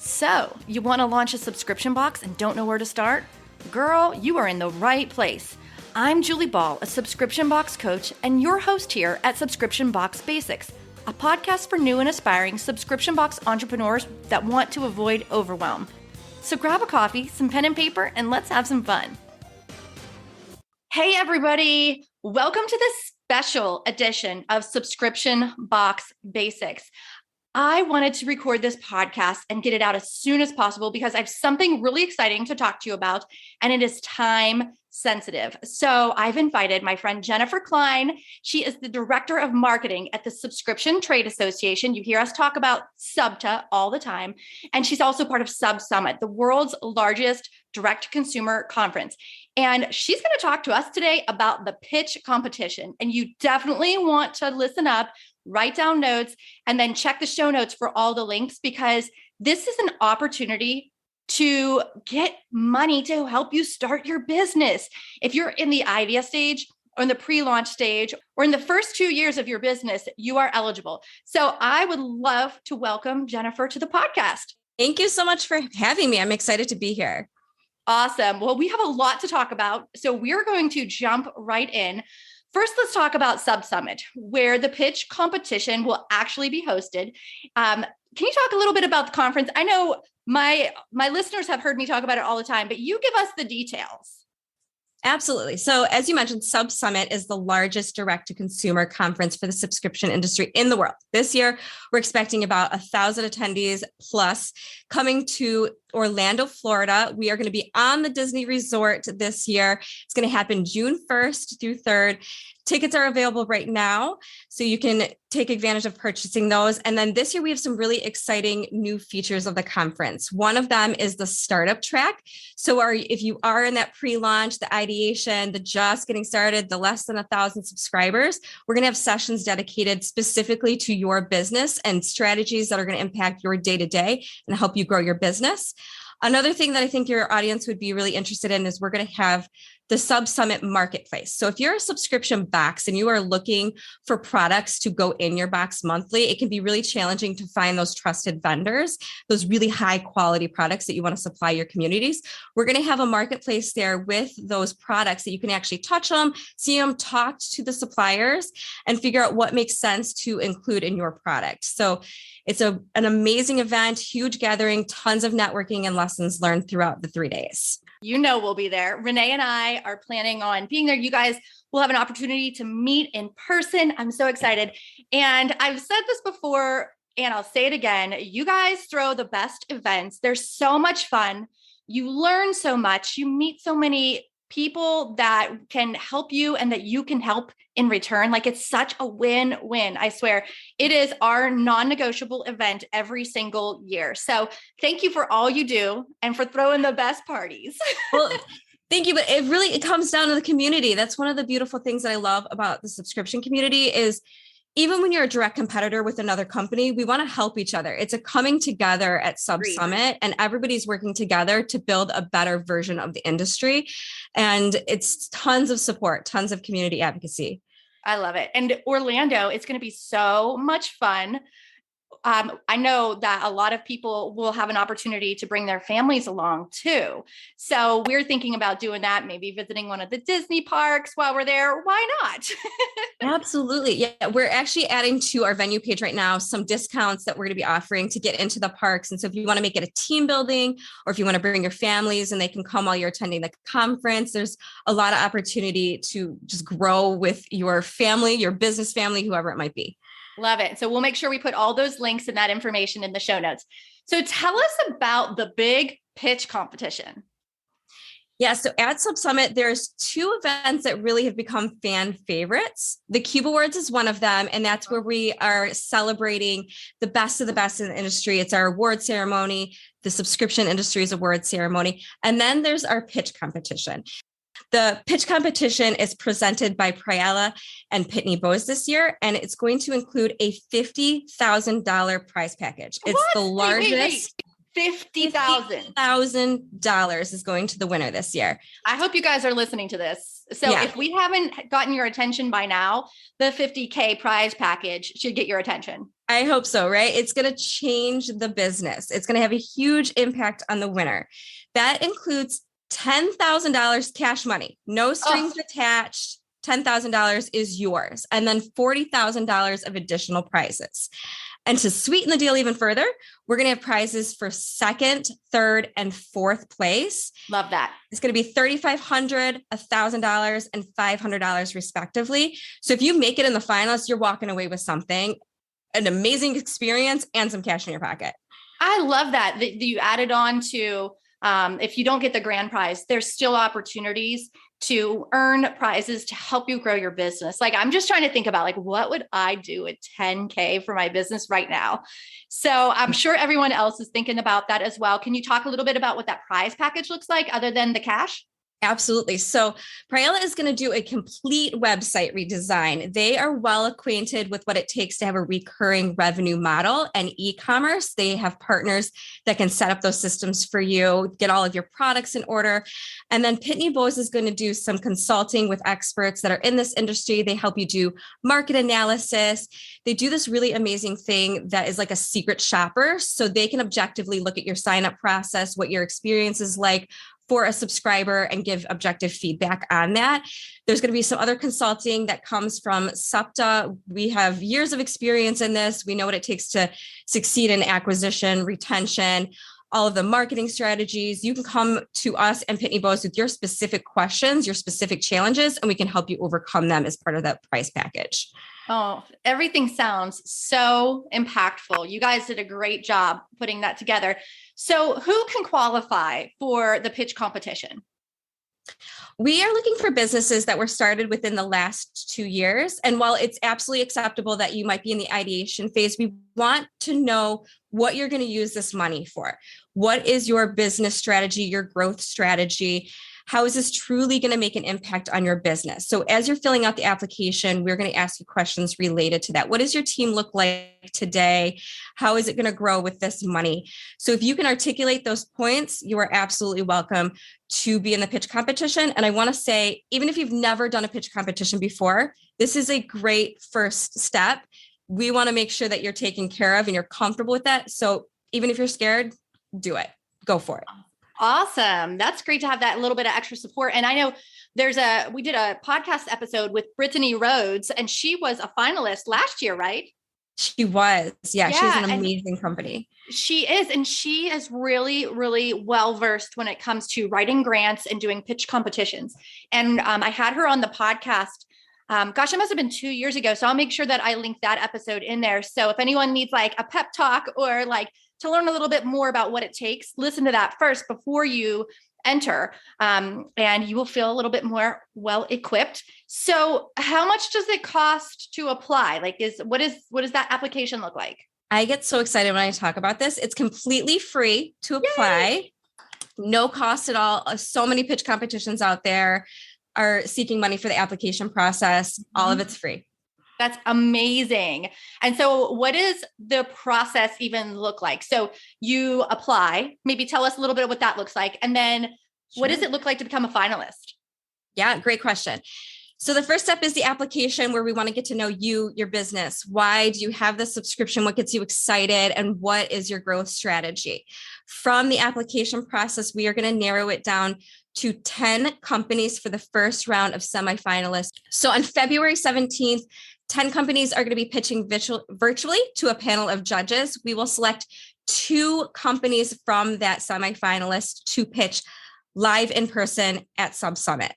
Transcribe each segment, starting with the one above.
So, you want to launch a subscription box and don't know where to start? Girl, you are in the right place. I'm Julie Ball, a subscription box coach, and your host here at Subscription Box Basics, a podcast for new and aspiring subscription box entrepreneurs that want to avoid overwhelm. So grab a coffee, some pen and paper, and let's have some fun. Hey, everybody. Welcome to this special edition of Subscription Box Basics. I wanted to record this podcast and get it out as soon as possible because I have something really exciting to talk to you about, and it is time sensitive. So I've invited my friend Jennifer Klein. She is the Director of Marketing at the Subscription Trade Association. You hear us talk about SUBTA all the time. And she's also part of SubSummit, the world's largest direct-to-consumer conference. And she's going to talk to us today about the pitch competition. And you definitely want to listen up, write down notes, and then check the show notes for all the links, because this is an opportunity to get money to help you start your business. If you're in the idea stage or in the pre-launch stage or in the first 2 years of your business, you are eligible. So I would love to welcome Jennifer to the podcast. Thank you so much for having me. I'm excited to be here. Awesome. Well, we have a lot to talk about, so we're going to jump right in. First, let's talk about SubSummit, where the pitch competition will actually be hosted. Can you talk a little bit about the conference? I know my listeners have heard me talk about it all the time, but you give us the details. Absolutely. So as you mentioned, SubSummit is the largest direct-to-consumer conference for the subscription industry in the world. This year, we're expecting about 1,000 attendees plus coming to Orlando, Florida. We are going to be on the Disney Resort this year. It's going to happen June 1st through 3rd. Tickets are available right now, so you can take advantage of purchasing those. And then this year, we have some really exciting new features of the conference. One of them is the startup track. So if you are in that pre-launch, the ideation, the just getting started, the less than 1,000 subscribers, we're going to have sessions dedicated specifically to your business and strategies that are going to impact your day-to-day and help you grow your business. Another thing that I think your audience would be really interested in is we're going to have the SubSummit Marketplace. So if you're a subscription box and you are looking for products to go in your box monthly, it can be really challenging to find those trusted vendors, those really high quality products that you want to supply your communities. We're going to have a marketplace there with those products that you can actually touch them, see them, talk to the suppliers, and figure out what makes sense to include in your product. So it's an amazing event, huge gathering, tons of networking and lessons learned throughout the 3 days. You know we'll be there. Renee and I are planning on being there. You guys will have an opportunity to meet in person. I'm so excited. And I've said this before, and I'll say it again. You guys throw the best events. They're so much fun. You learn so much. You meet so many people that can help you and that you can help in return. Like, it's such a win-win. I swear it is our non-negotiable event every single year. So thank you for all you do and for throwing the best parties. Well, thank you. But it comes down to the community. That's one of the beautiful things that I love about the subscription community is even when you're a direct competitor with another company, we want to help each other. It's a coming together at SubSummit, and everybody's working together to build a better version of the industry. And it's tons of support, tons of community advocacy. I love it. And Orlando, it's going to be so much fun. I know that a lot of people will have an opportunity to bring their families along too. So we're thinking about doing that, maybe visiting one of the Disney parks while we're there. Why not? Absolutely. Yeah. We're actually adding to our venue page right now some discounts that we're going to be offering to get into the parks. And so if you want to make it a team building, or if you want to bring your families and they can come while you're attending the conference, there's a lot of opportunity to just grow with your family, your business family, whoever it might be. Love it. So we'll make sure we put all those links and that information in the show notes. So tell us about the big pitch competition. Yeah, so at SubSummit, there's 2 events that really have become fan favorites. The Cube Awards is one of them, and that's where we are celebrating the best of the best in the industry. It's our award ceremony, the subscription industry's award ceremony. And then there's our pitch competition. The pitch competition is presented by Praella and Pitney Bowes this year, and it's going to include a $50,000 prize package. It's the largest. $50,000 is going to the winner this year. I hope you guys are listening to this. So if we haven't gotten your attention by now, the $50K prize package should get your attention. I hope so, right? It's going to change the business. It's going to have a huge impact on the winner. That includes $10,000 cash money, no strings attached. $10,000 is yours, and then $40,000 of additional prizes. And to sweeten the deal even further, we're going to have prizes for second, third, and fourth place. Love that. It's going to be $3,500, $1,000, and $500 respectively. So if you make it in the finalists, you're walking away with something, an amazing experience, and some cash in your pocket. I love that you added on to, if you don't get the grand prize, there's still opportunities to earn prizes to help you grow your business. Like, I'm just trying to think about, like, what would I do at 10K for my business right now? So I'm sure everyone else is thinking about that as well. Can you talk a little bit about what that prize package looks like other than the cash? Absolutely. So Praella is going to do a complete website redesign. They are well acquainted with what it takes to have a recurring revenue model and e-commerce. They have partners that can set up those systems for you, get all of your products in order. And then Pitney Bowes is going to do some consulting with experts that are in this industry. They help you do market analysis. They do this really amazing thing that is like a secret shopper. So they can objectively look at your sign-up process, what your experience is like for a subscriber, and give objective feedback on that. There's going to be some other consulting that comes from SUBTA. We have years of experience in this. We know what it takes to succeed in acquisition, retention, all of the marketing strategies. You can come to us and Pitney Bowes with your specific questions, your specific challenges, and we can help you overcome them as part of that price package. Oh, everything sounds so impactful. You guys did a great job putting that together. So who can qualify for the pitch competition? We are looking for businesses that were started within the last 2 years. And while it's absolutely acceptable that you might be in the ideation phase, we want to know what you're going to use this money for. What is your business strategy, your growth strategy? How is this truly going to make an impact on your business? So as you're filling out the application, we're going to ask you questions related to that. What does your team look like today? How is it going to grow with this money? So if you can articulate those points, you are absolutely welcome to be in the pitch competition. And I want to say, even if you've never done a pitch competition before, this is a great first step. We want to make sure that you're taken care of and you're comfortable with that. So even if you're scared, do it. Go for it. Awesome. That's great to have that little bit of extra support. And I know we did a podcast episode with Brittany Rhodes, and she was a finalist last year, right? She was. Yeah, she's an amazing company. She is. And she is really, really well-versed when it comes to writing grants and doing pitch competitions. And I had her on the podcast. Gosh, it must have been 2 years ago. So I'll make sure that I link that episode in there. So if anyone needs like a pep talk or like to learn a little bit more about what it takes, listen to that first before you enter, and you will feel a little bit more well-equipped. So how much does it cost to apply? Like, what does that application look like? I get so excited when I talk about this. It's completely free to apply. Yay! No cost at all. So many pitch competitions out there are seeking money for the application process. All of it's free. That's amazing. And so what does the process even look like? So you apply, maybe tell us a little bit of what that looks like. And then what does it look like to become a finalist? Yeah, great question. So the first step is the application, where we want to get to know you, your business. Why do you have the subscription? What gets you excited? And what is your growth strategy? From the application process, we are going to narrow it down to 10 companies for the first round of semifinalists. So on February 17th, 10 companies are going to be pitching virtually to a panel of judges. We will select 2 companies from that semifinalist to pitch live in person at SubSummit.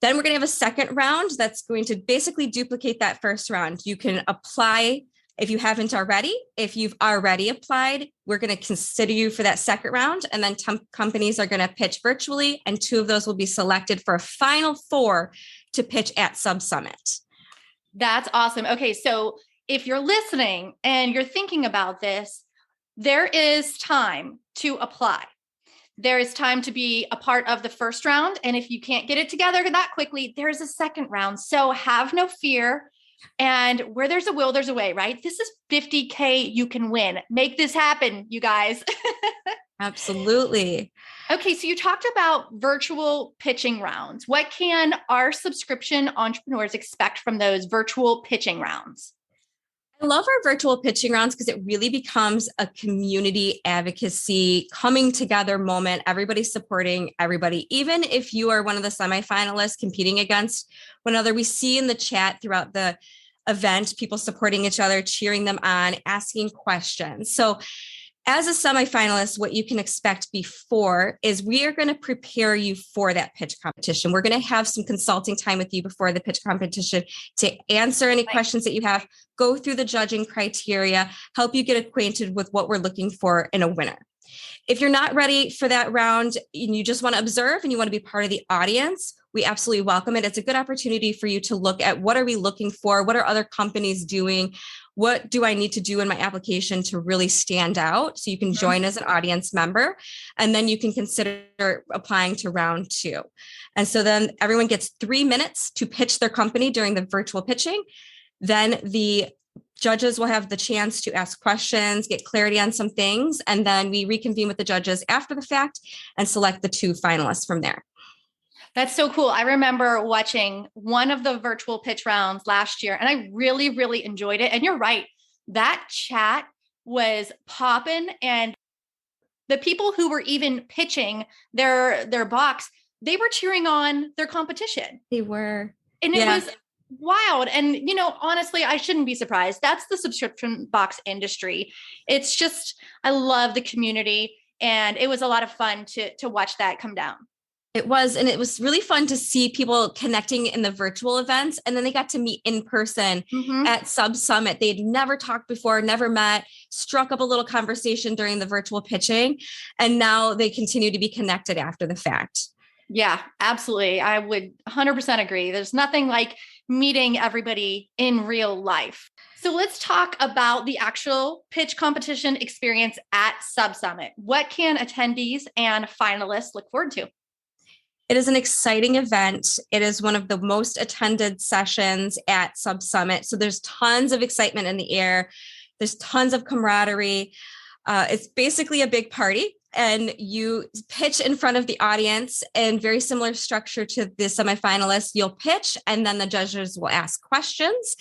Then we're going to have a second round that's going to basically duplicate that first round. You can apply if you haven't already. If you've already applied, we're going to consider you for that second round. And then companies are going to pitch virtually, and 2 of those will be selected for a final 4 to pitch at SubSummit. That's awesome. Okay. So if you're listening and you're thinking about this, there is time to apply. There is time to be a part of the first round. And if you can't get it together that quickly, there's a second round. So have no fear. And where there's a will, there's a way, right? This is $50K you can win. Make this happen, you guys. Absolutely. Okay, so you talked about virtual pitching rounds. What can our subscription entrepreneurs expect from those virtual pitching rounds? I love our virtual pitching rounds because it really becomes a community advocacy coming together moment. Everybody's supporting everybody. Even if you are one of the semifinalists competing against one another, we see in the chat throughout the event, people supporting each other, cheering them on, asking questions. So as a semifinalist, what you can expect before is we are going to prepare you for that pitch competition. We're going to have some consulting time with you before the pitch competition to answer any questions that you have, go through the judging criteria, help you get acquainted with what we're looking for in a winner. If you're not ready for that round and you just want to observe and you want to be part of the audience, we absolutely welcome it. It's a good opportunity for you to look at what are we looking for? What are other companies doing? What do I need to do in my application to really stand out? So you can join as an audience member, and then you can consider applying to round 2. And so then everyone gets 3 minutes to pitch their company during the virtual pitching. Then the judges will have the chance to ask questions, get clarity on some things, and then we reconvene with the judges after the fact and select the 2 finalists from there. That's so cool. I remember watching one of the virtual pitch rounds last year, and I really, really enjoyed it. And you're right, that chat was popping, and the people who were even pitching their box, they were cheering on their competition. They were. And it was wild. And, honestly, I shouldn't be surprised. That's the subscription box industry. It's just, I love the community. And it was a lot of fun to watch that come down. It was, and it was really fun to see people connecting in the virtual events. And then they got to meet in person at SubSummit. They'd never talked before, never met, struck up a little conversation during the virtual pitching. And now they continue to be connected after the fact. Yeah, absolutely. I would 100% agree. There's nothing like meeting everybody in real life. So let's talk about the actual pitch competition experience at SubSummit. What can attendees and finalists look forward to? It is an exciting event. It is one of the most attended sessions at SubSummit. So there's tons of excitement in the air. There's tons of camaraderie. It's basically a big party, and you pitch in front of the audience, and very similar structure to the semifinalists. You'll pitch, and then the judges will ask questions.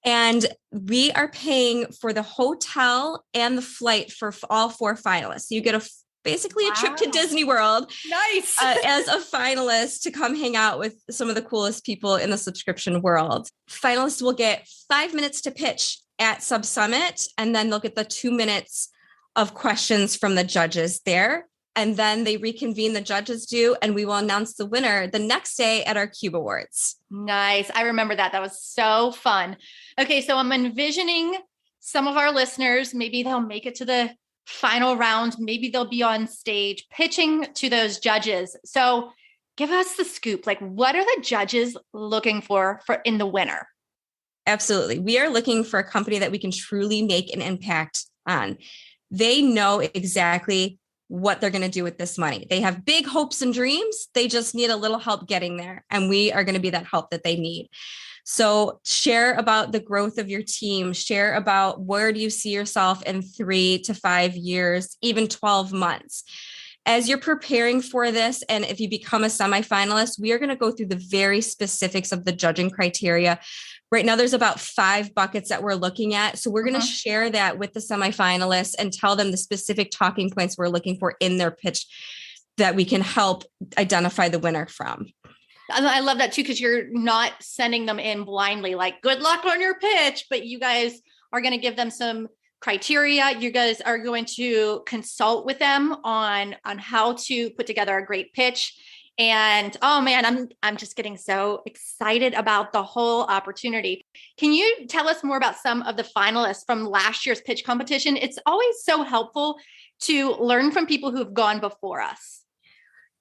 And we are paying for the hotel and the flight for all 4 finalists. So you get basically a trip to Disney World. Nice. As a finalist to come hang out with some of the coolest people in the subscription world. Finalists will get 5 minutes to pitch at SubSummit, and then they'll get the 2 minutes of questions from the judges there. And then they reconvene, the judges do, and we will announce the winner the next day at our Cube Awards. Nice. I remember that. That was so fun. Okay, so I'm envisioning some of our listeners, maybe they'll make it to the final round. Maybe they'll be on stage pitching to those judges. So give us the scoop. Like, what are the judges looking for in the winner? Absolutely. We are looking for a company that we can truly make an impact on. They know exactly what they're going to do with this money. They have big hopes and dreams. They just need a little help getting there. And we are going to be that help that they need. So share about the growth of your team, share about where do you see yourself in 3 to 5 years, even 12 months. As you're preparing for this, and if you become a semifinalist, we are going to go through the very specifics of the judging criteria. Right now, there's about 5 buckets that we're looking at. So we're going to share that with the semifinalists and tell them the specific talking points we're looking for in their pitch that we can help identify the winner from. I love that too, because you're not sending them in blindly, like, good luck on your pitch, but you guys are going to give them some criteria. You guys are going to consult with them on how to put together a great pitch. And oh man, I'm just getting so excited about the whole opportunity. Can you tell us more about some of the finalists from last year's pitch competition? It's always so helpful to learn from people who have gone before us.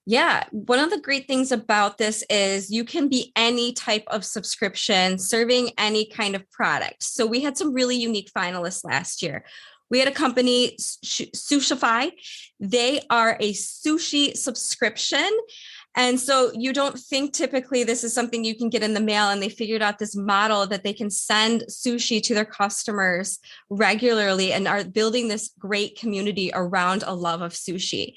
Yeah. One of the great things about this is you can be any type of subscription serving any kind of product. So we had some really unique finalists last year. We had a company, Sushify. They are a sushi subscription. And so you don't think typically this is something you can get in the mail, and they figured out this model that they can send sushi to their customers regularly and are building this great community around a love of sushi.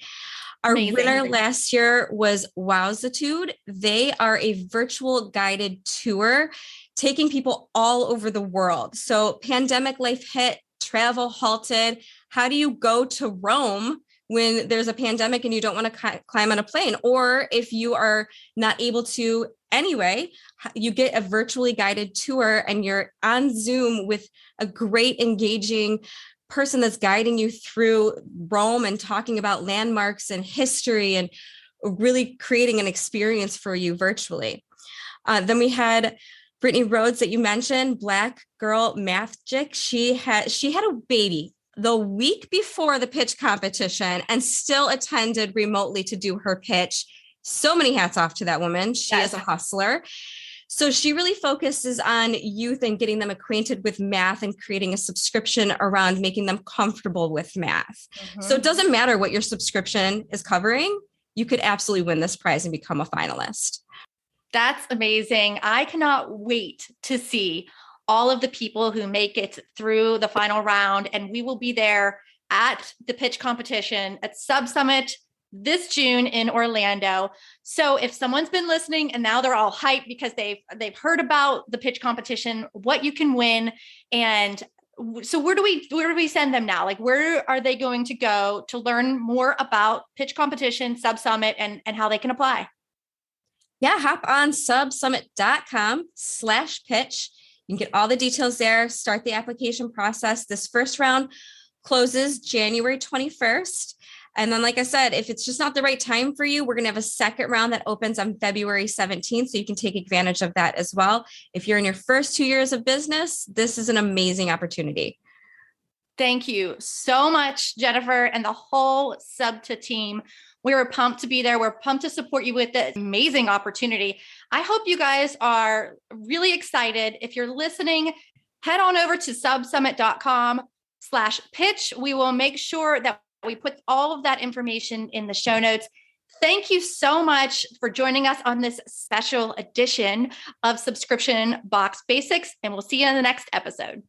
Our Amazing. winner last year was Wowzitude. They are a virtual guided tour taking people all over the world. So pandemic life hit, travel halted. How do you go to Rome when there's a pandemic and you don't want to climb on a plane? Or if you are not able to anyway, you get a virtually guided tour and you're on Zoom with a great engaging person that's guiding you through Rome and talking about landmarks and history and really creating an experience for you virtually. Then we had Brittany Rhodes that you mentioned, Black Girl Magic. She had a baby the week before the pitch competition and still attended remotely to do her pitch. So many hats off to that woman. She is a hustler. So she really focuses on youth and getting them acquainted with math and creating a subscription around making them comfortable with math. So it doesn't matter what your subscription is covering. You could absolutely win this prize and become a finalist. That's amazing. I cannot wait to see all of the people who make it through the final round. And we will be there at the pitch competition at SubSummit this June in Orlando. So if someone's been listening and now they're all hyped because they've heard about the pitch competition, what you can win. And so where do we send them now? Like, where are they going to go to learn more about pitch competition, SubSummit, and how they can apply? Yeah, hop on subsummit.com/pitch. You can get all the details there, start the application process. This first round closes January 21st. And then, like I said, if it's just not the right time for you, we're going to have a second round that opens on February 17th. So you can take advantage of that as well. If you're in your first 2 years of business, this is an amazing opportunity. Thank you so much, Jennifer, and the whole SUBTA team. We were pumped to be there. We're pumped to support you with this amazing opportunity. I hope you guys are really excited. If you're listening, head on over to subsummit.com/pitch. We will make sure that we put all of that information in the show notes. Thank you so much for joining us on this special edition of Subscription Box Basics, and we'll see you in the next episode.